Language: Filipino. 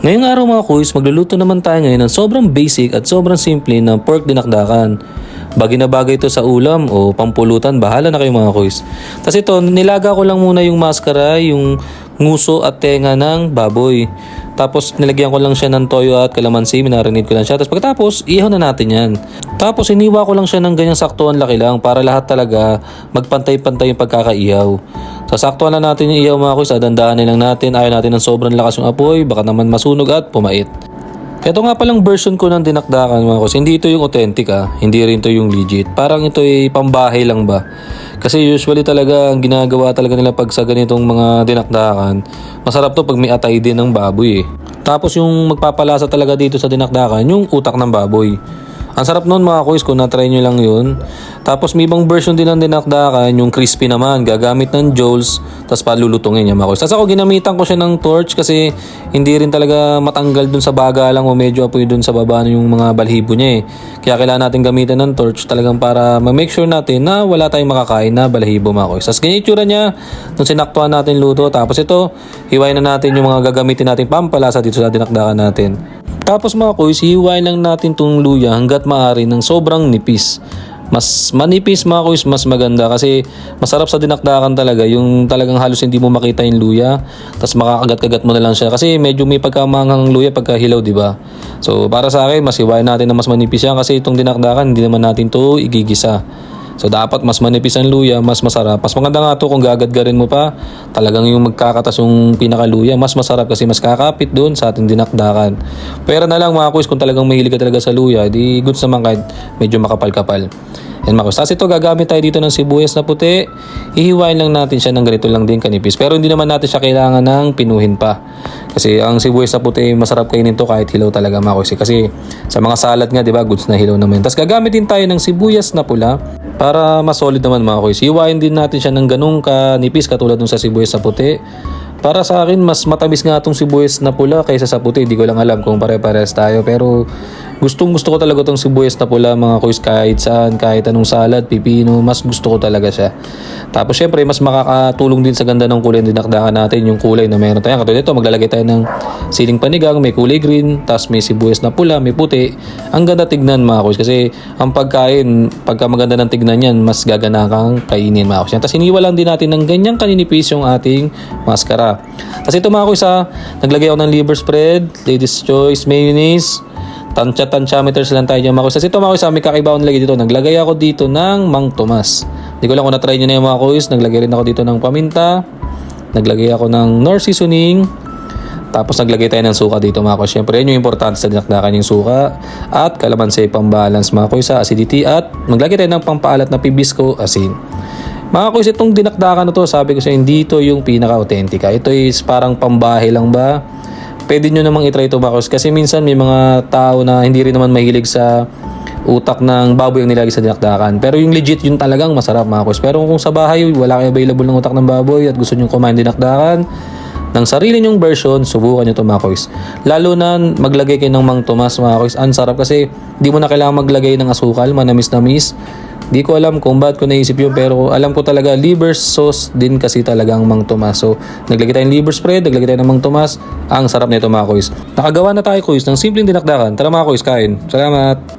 Ngayong araw mga kuys, magluluto naman tayo ngayon ng sobrang basic at sobrang simple na pork dinakdakan. Bagay na bagay ito sa ulam o pampulutan, bahala na kayo mga kuys. Tapos ito, nilaga ko lang muna yung maskara, yung nguso at tenga ng baboy. Tapos nilagyan ko lang siya ng toyo at kalamansi, minarinate ko lang siya. Tapos pagkatapos, ihaw na natin yan. Tapos iniwa ko lang siya ng ganyang saktuan laki lang para lahat talaga magpantay-pantay yung pagkakaihaw. Sasaktuan lang natin yung ihaw mga kuys, dandahanin lang natin, ayaw natin ng sobrang lakas yung apoy, baka naman masunog at pumait. Ito nga palang version ko ng dinakdakan mga kuys, hindi ito yung authentic hindi rin ito yung legit. Parang ito ay pambahay lang ba. Kasi usually talaga ang ginagawa talaga nila pag sa ganitong mga dinakdakan, masarap to pag may atay din ng baboy Tapos yung magpapalasa talaga dito sa dinakdakan, yung utak ng baboy. Ang sarap nun mga kuys kung na-try nyo lang yun. Tapos may ibang version din ng dinakdakan, yung crispy naman, gagamit ng Joel's, tapos palulutungin niya mga kuys. Tapos ako ginamitan ko siya ng torch kasi hindi rin talaga matanggal dun sa baga lang o medyo apoy dun sa baba yung mga balhibo niya Kaya kailangan natin gamitan ng torch talagang para ma-make sure natin na wala tayong makakain na balhibo mga kuys. Tapos ganyan itsura niya nung sinaktuan natin luto. Tapos ito, hiwain na natin yung mga gagamitin natin pampalasa dito sa dinakdakan natin. Tapos mga kuys, hiwain lang natin tong luya hanggat maaari ng sobrang nipis. Mas manipis mga kuys, mas maganda kasi masarap sa dinakdakan talaga yung talagang halos hindi mo makita yung luya. Tapos makakagat-kagat mo na lang siya kasi medyo may pagkamanghang luya pagka hilaw, di ba? So para sa akin, mas hiwain natin na mas manipis yan kasi itong dinakdakan hindi naman natin to igigisa. So dapat mas manipis ang luya, mas masarap. Mas maganda nga to kung gagadgarin mo pa, talagang yung magkakatas yung pinakaluya, mas masarap kasi mas kakapit doon sa ating dinakdakan. Pero na lang mga kuys, kung talagang mahilig ka talaga sa luya, di goods naman kahit medyo makapal-kapal. Yan mga kuys. Tapos ito gagamit tayo dito ng sibuyas na puti. Ihiwain lang natin siya ng ganito lang din kanipis. Pero hindi naman natin siya kailangan ng pinuhin pa. Kasi ang sibuyas na puti masarap kainin to kahit hilaw talaga mga kuys. Kasi sa mga salad nga, di ba, goods na hilaw naman. Tapos gagamit din tayo ng sibuyas na pula para mas solid naman mga kuys. Hiwain din natin siya ng ganung kanipis katulad nung sa sibuyas na puti. Para sa akin, mas matamis nga itong sibuyas na pula kaysa sa puti. Di ko lang alam kung pare-pares tayo. Pero gusto ko talaga itong sibuyas na pula mga kuys, kahit saan, kahit anong salad, pipino, mas gusto ko talaga siya. Tapos syempre, mas makakatulong din sa ganda ng kulay ng dinakdakan natin, yung kulay na meron tayo. Katulad ito, maglalagay tayo ng siling panigang, may kulay green, tapos may sibuyas na pula, may puti. Ang ganda tignan mga kuys, kasi ang pagkain, pagka maganda ng tignan yan, mas gagana kang kainin mga kuys. Tapos iniwa lang din natin ng ganyang kaninipis yung ating maskara. Tapos ito mga kuys naglagay ako ng liver spread, ladies choice, mayonnaise, tansya-meters lang tayo dyan mga kuys. Tapos ito mga kuys, may kakaibahan nilagay dito. Naglagay ako dito ng Mang Tomas. Hindi ko lang kung na-try nyo na yung mga kuys. Naglagay rin ako dito ng paminta. Naglagay ako ng Knorr seasoning. Tapos naglagay tayo ng suka dito mga kuys. Siyempre yun yung importante sa dinakdakan, yung suka. At kalamansi pang-balance mga kuys sa acidity. At maglagay tayo ng pampaalat na pibisco asin. Mga kuys, itong dinakdakan na to, sabi ko sa hindi ito yung pinaka-authentica. Ito is parang pambahay lang ba? Pwede nyo namang itry ito mga kuys. Kasi minsan may mga tao na hindi rin naman mahilig sa utak ng baboy ang nilagay sa dinakdakan. Pero yung legit, yun talagang masarap mga kuys. Pero kung sa bahay, wala kayo available ng utak ng baboy at gusto nyo kumain dinakdakan ng sarili nyong version, subukan nyo ito mga kuys. Lalo na maglagay kayo ng Mang Tomas mga kuys. Ang sarap kasi di mo na kailangan maglagay ng asukal, manamis-namis. Di ko alam kung bakit ko naisip yun, pero alam ko talaga liver sauce din kasi talaga ang Mang Tomas. So naglagay tayong liver spread, naglagay tayo ng Mang Tomas. Ang sarap nito mga kuys. Nakagawa na tayo kuys ng simpleng dinakdakan. Tara mga kuys, kain. Salamat!